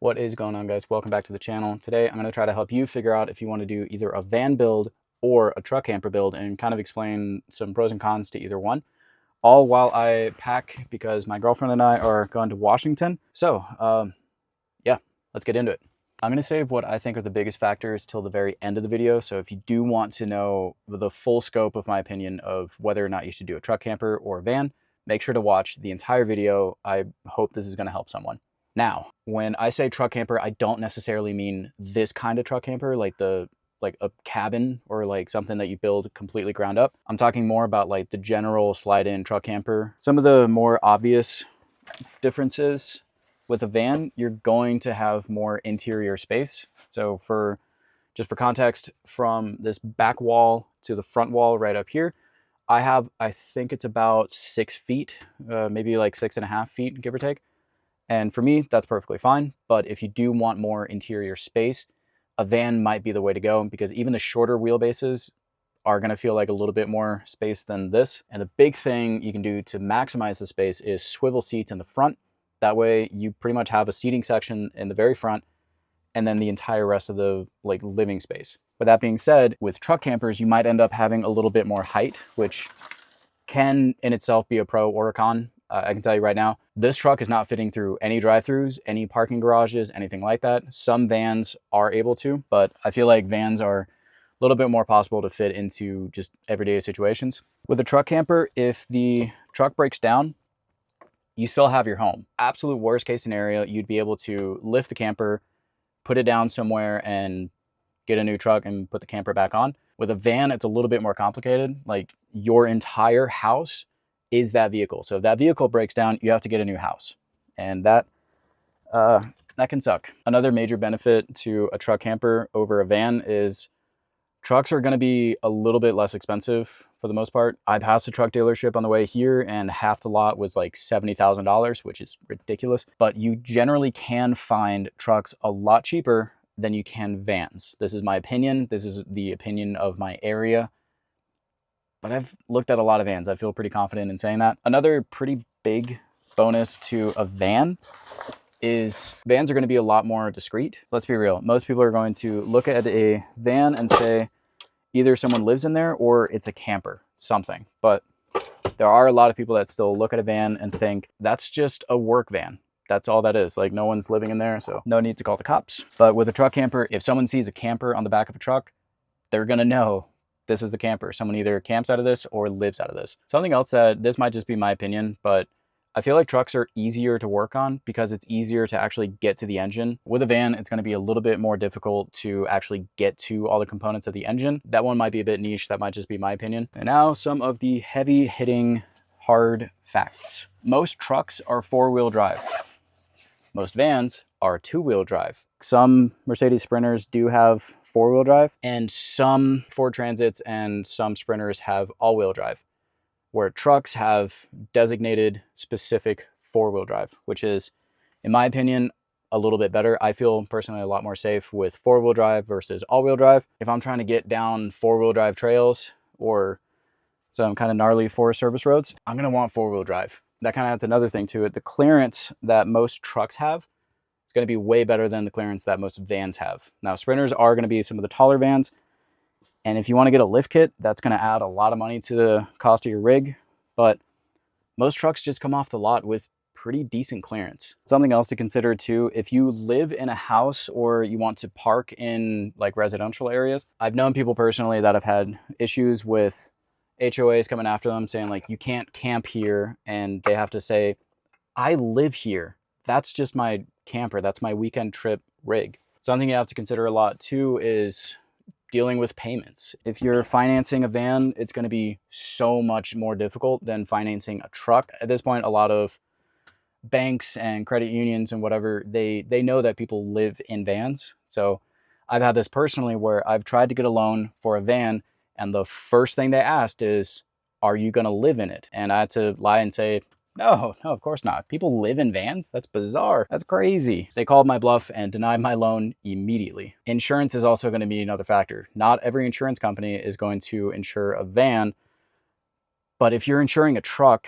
What is going on, guys? Welcome back to the channel. Today I'm going to try to help you figure out if you want to do either a van build or a truck camper build and kind of explain some pros and cons to either one, all while I pack because my girlfriend and I are going to Washington. So yeah, let's get into it. I'm going to save what I think are the biggest factors till the very end of the video. So if you do want to know the full scope of my opinion of whether or not you should do a truck camper or a van, make sure to watch the entire video. I hope this is going to help someone. Now, when I say truck camper, I don't necessarily mean this kind of truck camper, like a cabin or like something that you build completely ground up. I'm talking more about like the general slide-in truck camper. Some of the more obvious differences with a van, you're going to have more interior space. So just for context, from this back wall to the front wall right up here, I think it's about 6 feet, maybe like 6.5 feet, give or take. And for me, that's perfectly fine. But if you do want more interior space, a van might be the way to go, because even the shorter wheelbases are going to feel like a little bit more space than this. And the big thing you can do to maximize the space is swivel seats in the front. That way you pretty much have a seating section in the very front and then the entire rest of the living space. With that being said, with truck campers, you might end up having a little bit more height, which can in itself be a pro or a con. I can tell you right now, this truck is not fitting through any drive-throughs, any parking garages, anything like that. Some vans are able to, but I feel like vans are a little bit more possible to fit into just everyday situations. With a truck camper, if the truck breaks down, you still have your home. Absolute worst case scenario, you'd be able to lift the camper, put it down somewhere, and get a new truck and put the camper back on. With a van, it's a little bit more complicated. Like, your entire house is that vehicle. So if that vehicle breaks down, you have to get a new house. And that can suck. Another major benefit to a truck camper over a van is trucks are going to be a little bit less expensive for the most part. I passed a truck dealership on the way here and half the lot was like $70,000, which is ridiculous. But you generally can find trucks a lot cheaper than you can vans. This is my opinion. This is the opinion of my area. But I've looked at a lot of vans. I feel pretty confident in saying that. Another pretty big bonus to a van is vans are going to be a lot more discreet. Let's be real. Most people are going to look at a van and say either someone lives in there or it's a camper, something. But there are a lot of people that still look at a van and think that's just a work van. That's all that is. Like, no one's living in there, so no need to call the cops. But with a truck camper, if someone sees a camper on the back of a truck, they're going to know this is a camper. Someone either camps out of this or lives out of this. Something else that, this might just be my opinion, but I feel like trucks are easier to work on because it's easier to actually get to the engine. With a van, it's going to be a little bit more difficult to actually get to all the components of the engine. That one might be a bit niche. That might just be my opinion. And now some of the heavy hitting hard facts. Most trucks are 4-wheel drive. Most vans are 2-wheel drive. Some Mercedes Sprinters do have 4-wheel drive, and some Ford Transits and some Sprinters have all-wheel drive, where trucks have designated specific 4-wheel drive, which is, in my opinion, a little bit better. I feel personally a lot more safe with 4-wheel drive versus all-wheel drive. If I'm trying to get down 4-wheel drive trails or some kind of gnarly Forest Service roads, I'm going to want 4-wheel drive. That kind of adds another thing to it. The clearance that most trucks have is going to be way better than the clearance that most vans have. Now, Sprinters are going to be some of the taller vans, and if you want to get a lift kit, that's going to add a lot of money to the cost of your rig, but most trucks just come off the lot with pretty decent clearance. Something else to consider too, if you live in a house or you want to park in like residential areas, I've known people personally that have had issues with HOAs coming after them saying like, you can't camp here, and they have to say, I live here. That's just my camper. That's my weekend trip rig. Something you have to consider a lot too is dealing with payments. If you're financing a van, it's going to be so much more difficult than financing a truck. At this point, a lot of banks and credit unions and whatever, they know that people live in vans. So I've had this personally where I've tried to get a loan for a van, and the first thing they asked is, are you going to live in it? And I had to lie and say, no, of course not. People live in vans? That's bizarre. That's crazy. They called my bluff and denied my loan immediately. Insurance is also going to be another factor. Not every insurance company is going to insure a van, but if you're insuring a truck,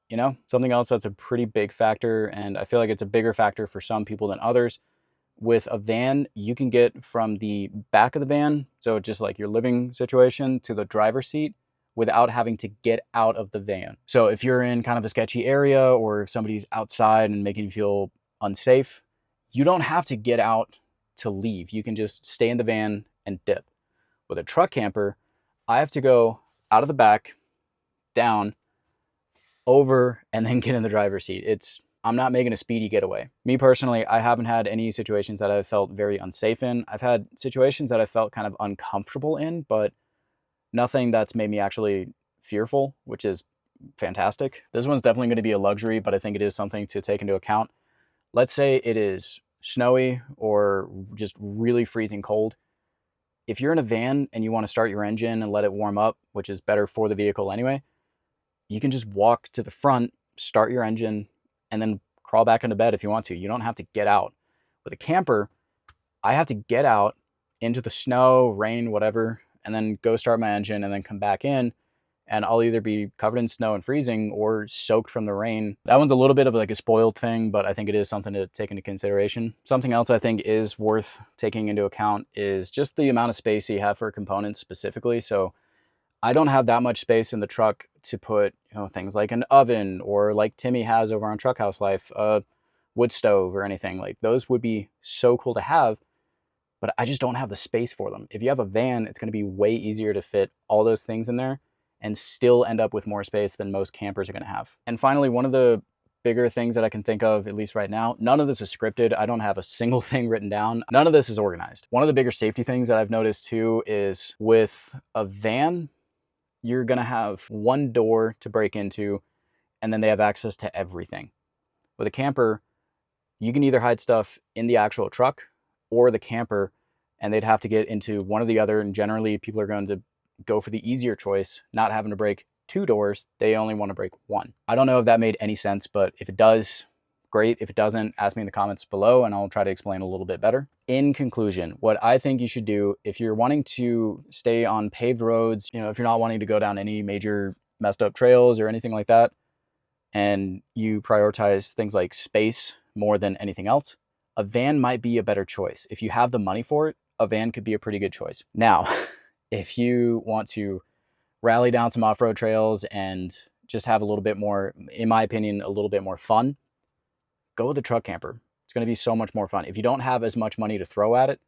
You know, something else that's a pretty big factor, and I feel like it's a bigger factor for some people than others. With a van, you can get from the back of the van, so just like your living situation, to the driver's seat without having to get out of the van. So if you're in kind of a sketchy area, or if somebody's outside and making you feel unsafe, you don't have to get out to leave. You can just stay in the van and dip. With a truck camper, I have to go out of the back, down, over, and then get in the driver's seat. I'm not making a speedy getaway. Me personally, I haven't had any situations that I've felt very unsafe in. I've had situations that I felt kind of uncomfortable in, but nothing that's made me actually fearful, which is fantastic. This one's definitely going to be a luxury, but I think it is something to take into account. Let's say it is snowy or just really freezing cold. If you're in a van and you want to start your engine and let it warm up, which is better for the vehicle anyway, you can just walk to the front, start your engine, and then crawl back into bed if you want to. You don't have to get out. With a camper, I have to get out into the snow, rain, whatever, and then go start my engine and then come back in, and I'll either be covered in snow and freezing or soaked from the rain. That one's a little bit of like a spoiled thing, but I think it is something to take into consideration. Something else I think is worth taking into account is just the amount of space you have for components specifically. So I don't have that much space in the truck to put, things like an oven, or like Timmy has over on Truck House Life, a wood stove or anything. Like, those would be so cool to have, but I just don't have the space for them. If you have a van, it's going to be way easier to fit all those things in there and still end up with more space than most campers are going to have. And finally, one of the bigger things that I can think of, at least right now, none of this is scripted. I don't have a single thing written down. None of this is organized. One of the bigger safety things that I've noticed too is with a van, you're going to have one door to break into, and then they have access to everything. With a camper, you can either hide stuff in the actual truck or the camper, and they'd have to get into one or the other. And generally, people are going to go for the easier choice, not having to break two doors. They only want to break one. I don't know if that made any sense, but if it does, great. If it doesn't, ask me in the comments below and I'll try to explain a little bit better. In conclusion, what I think you should do if you're wanting to stay on paved roads, if you're not wanting to go down any major messed up trails or anything like that, and you prioritize things like space more than anything else, a van might be a better choice. If you have the money for it, a van could be a pretty good choice. Now, if you want to rally down some off-road trails and just have a little bit more, in my opinion, a little bit more fun, go with a truck camper. It's going to be so much more fun. If you don't have as much money to throw at it,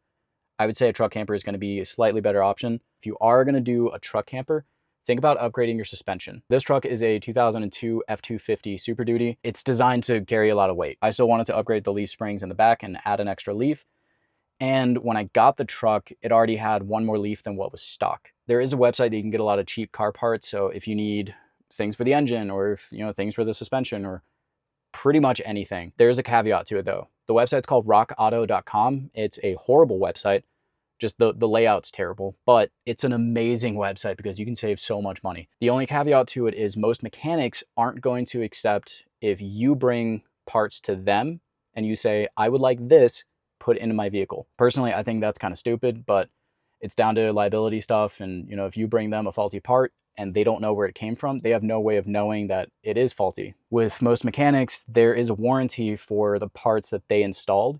I would say a truck camper is going to be a slightly better option. If you are going to do a truck camper, think about upgrading your suspension. This truck is a 2002 F250 Super Duty. It's designed to carry a lot of weight. I still wanted to upgrade the leaf springs in the back and add an extra leaf. And when I got the truck, it already had one more leaf than what was stock. There is a website that you can get a lot of cheap car parts. So if you need things for the engine, or if, things for the suspension, or pretty much anything, there's a caveat to it though. The website's called rockauto.com. It's a horrible website. Just the layout's terrible, but it's an amazing website because you can save so much money. The only caveat to it is most mechanics aren't going to accept if you bring parts to them and you say, I would like this put into my vehicle. Personally, I think that's kind of stupid, but it's down to liability stuff. And if you bring them a faulty part and they don't know where it came from, they have no way of knowing that it is faulty. With most mechanics, there is a warranty for the parts that they installed.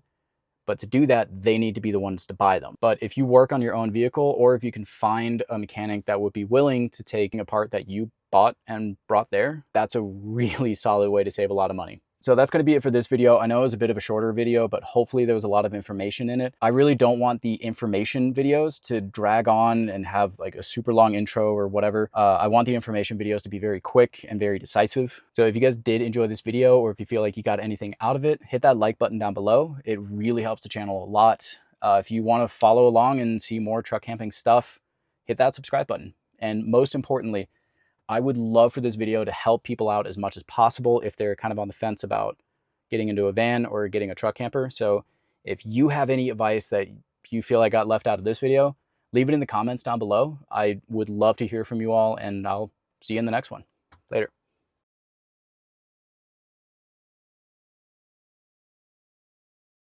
But to do that, they need to be the ones to buy them. But if you work on your own vehicle, or if you can find a mechanic that would be willing to take a part that you bought and brought there, that's a really solid way to save a lot of money. So that's going to be it for this video. I know it was a bit of a shorter video, but hopefully there was a lot of information in it. I really don't want the information videos to drag on and have like a super long intro or whatever. I want the information videos to be very quick and very decisive. So if you guys did enjoy this video, or if you feel like you got anything out of it, hit that like button down below. It really helps the channel a lot. If you want to follow along and see more truck camping stuff, hit that subscribe button. And most importantly, I would love for this video to help people out as much as possible if they're kind of on the fence about getting into a van or getting a truck camper. So if you have any advice that you feel like got left out of this video, leave it in the comments down below. I would love to hear from you all, and I'll see you in the next one. Later.